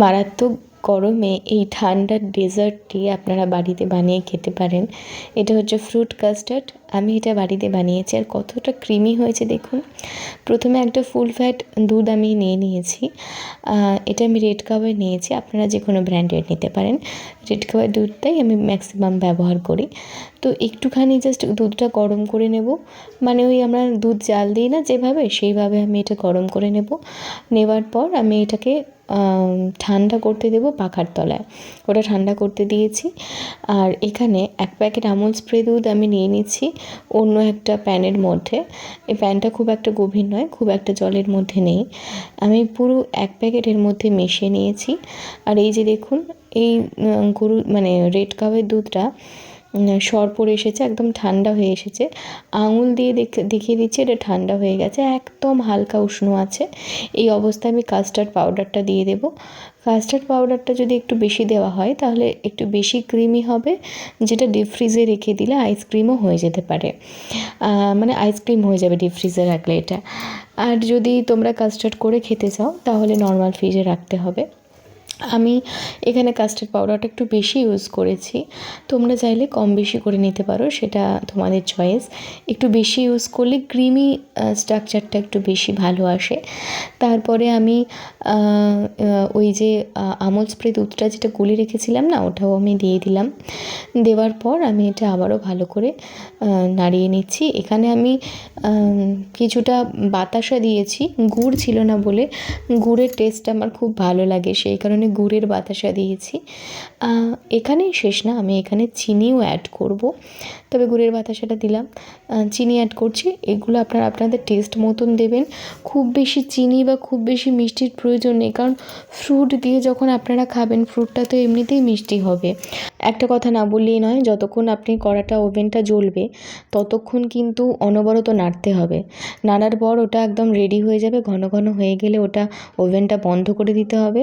মারাত্মক গরমে এই ঠান্ডার ডেজার্টটি আপনারা বাড়িতে বানিয়ে খেতে পারেন। এটা হচ্ছে ফ্রুট কাস্টার্ড। আমি এটা বাড়িতে বানিয়েছি আর কতটা ক্রিমি হয়েছে দেখুন। প্রথমে একটা ফুল ফ্যাট দুধ আমি নিয়েছি। এটা আমি রেড কাউয়ের নিয়েছি, আপনারা যে কোনো ব্র্যান্ডের নিতে পারেন। রেড কাউয়ের দুধটাই আমি ম্যাক্সিমাম ব্যবহার করি। তো একটুখানি জাস্ট দুধটা গরম করে নেব, মানে ওই আমরা দুধ জাল দিই না যেভাবে, সেইভাবে আমি এটা গরম করে নেব। নেওয়ার পর আমি এটাকে ঠান্ডা করতে দেবো পাখার তলায়। ওটা ঠান্ডা করতে দিয়েছি। আর এখানে 1 প্যাকেট আমুল স্প্রে দুধ আমি নিয়ে নিচ্ছি অন্য একটা প্যানের মধ্যে। এই প্যানটা খুব একটা গভীর নয়, খুব একটা জলের মধ্যে নেই। আমি পুরো 1 প্যাকেট এর মধ্যে মিশিয়ে নিয়েছি। আর এই যে দেখুন, এই মানে রেড কাউয়ের দুধটা সর পড়ে এসেছে, একদম ঠান্ডা হয়ে এসেছে। আঙুল দিয়ে দেখিয়ে দিচ্ছি এটা ঠান্ডা হয়ে গেছে, একদম হালকা উষ্ণ আছে। এই অবস্থায় আমি কাস্টার্ড পাউডারটা দিয়ে দেব। কাস্টার্ড পাউডারটা যদি একটু বেশি দেওয়া হয় তাহলে একটু বেশি ক্রিমি হবে, যেটা ডিপ ফ্রিজে রেখে দিলে আইসক্রিমও হয়ে যেতে পারে। মানে আইসক্রিম হয়ে যাবে ডিপ ফ্রিজে রাখলে এটা। আর যদি তোমরা কাস্টার্ড করে খেতে চাও তাহলে নর্মাল ফ্রিজে রাখতে হবে। আমি এখানে কাস্টার্ড পাউডারটা একটু বেশি ইউজ করেছি, তোমরা চাইলে কম বেশি করে নিতে পারো, সেটা তোমাদের চয়েস। একটু বেশি ইউজ করলে ক্রিমি স্ট্রাকচারটা একটু বেশি ভালো আসে। তারপরে আমি ওই যে আমুল স্প্রে দুধটা যেটা গুলে রেখেছিলাম না, ওটাও আমি দিয়ে দিলাম। দেওয়ার পর আমি এটা আবারও ভালো করে নাড়িয়ে নিচ্ছি। এখানে আমি কিছুটা বাতাসা দিয়েছি, গুড় ছিল না বলে। গুড়ের টেস্ট আমার খুব ভালো লাগে, সেই কারণে গুড়ের বাতাসা দিয়েছি। এখানেই শেষ না, আমি এখানে চিনিও অ্যাড করব, তবে গুড়ের বাতাসাটা দিলাম। চিনি অ্যাড করছি। এগুলো আপনারা আপনাদের টেস্ট মতন দেবেন। খুব বেশি চিনি বা খুব বেশি মিষ্টির প্রয়োজন নেই, কারণ ফ্রুট দিয়ে যখন আপনারা খাবেন, ফ্রুটটা তো এমনিতেই মিষ্টি হবে। একটা কথা না বললেই নয়, যতক্ষণ আপনি কড়াটা ওভেনটা জ্বলবে ততক্ষণ কিন্তু অনবরত নাড়তে হবে। নাড়ার পর ওটা একদম রেডি হয়ে যাবে, ঘন ঘন হয়ে গেলে ওটা ওভেনটা বন্ধ করে দিতে হবে।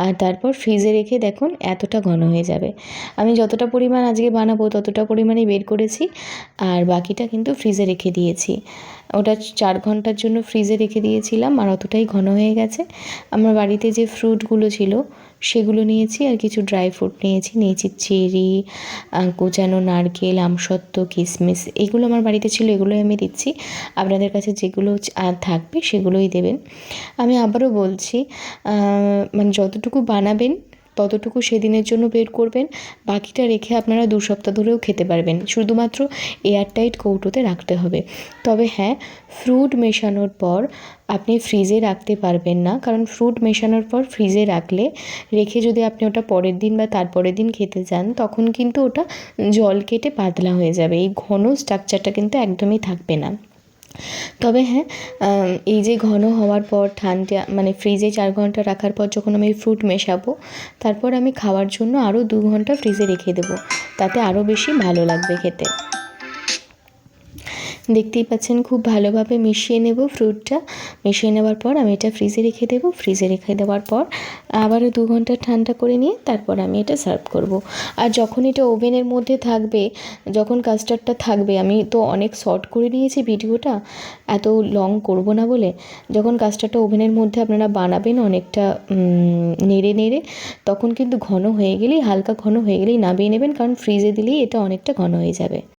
আর তারপর ফ্রিজে রেখে দেখুন এতটা ঘন হয়ে যাবে। আমি যতটা পরিমাণ আজকে বানাবো ততটা পরিমাণেই বের করেছি, আর বাকিটা কিন্তু ফ্রিজে রেখে দিয়েছি। ওটা 4 ঘন্টার জন্য ফ্রিজে রেখে দিয়েছিলাম, আর অতটাই ঘন হয়ে গেছে। আমার বাড়িতে যে ফ্রুটগুলো ছিল সেগুলো নিয়েছি, আর কিছু ড্রাই ফ্রুট নিয়েছি চেরি, কোচানো নারকেল, আমসত্ত্ব, কিশমিশ, এগুলো আমার বাড়িতে ছিল, এগুলোই আমি দিচ্ছি। আপনাদের কাছে যেগুলো থাকবে সেগুলোই দেবেন। আমি আবারও বলছি, মানে যতটুকু বানাবেন ততটুকু সেদিনের জন্য বের করবেন, বাকিটা রেখে আপনারা 2 সপ্তাহ ধরেও খেতে পারবেন। শুধুমাত্র এয়ারটাইট কৌটোতে রাখতে হবে। তবে হ্যাঁ, ফ্রুট মেশানোর পর আপনি ফ্রিজে রাখতে পারবেন না, কারণ ফ্রুট মেশানোর পর ফ্রিজে রেখে যদি আপনি ওটা পরের দিন বা তারপরের দিন খেতে চান, তখন কিন্তু ওটা জল কেটে পাতলা হয়ে যাবে। এই ঘন স্ট্রাকচারটা কিন্তু একদমই থাকবে না। তবে হ্যাঁ, এই যে ঘন হওয়ার পর ঠান্ডা, মানে ফ্রিজে 4 ঘন্টা রাখার পর যখন আমি ফ্রুট মেশাবো, তারপর আমি খাওয়ার জন্য আরও 2 ঘন্টা ফ্রিজে রেখে দেবো, তাতে আরও বেশি ভালো লাগবে খেতে। দেখতেই পাচ্ছেন খুব ভালোভাবে মিশিয়ে নেব ফ্রুটটা। মিশিয়ে নেওয়ার পর আমি এটা ফ্রিজে রেখে দেবো। ফ্রিজে রেখে দেওয়ার পর আবারও 2 ঘন্টা ঠান্ডা করে নিয়ে তারপর আমি এটা সার্ভ করব। আর যখন এটা ওভেনের মধ্যে থাকবে, যখন কাস্টার্ডটা থাকবে, আমি তো অনেক শর্ট করে নিয়েছি ভিডিওটা, এত লং করব না বলে। যখন কাস্টার্ডটা ওভেনের মধ্যে আপনারা বানাবেন অনেকটা নেড়ে তখন কিন্তু ঘন হয়ে গেলেই, হালকা ঘন হয়ে গেলেই নামিয়ে নেবেন, কারণ ফ্রিজে দিলেই এটা অনেকটা ঘন হয়ে যাবে।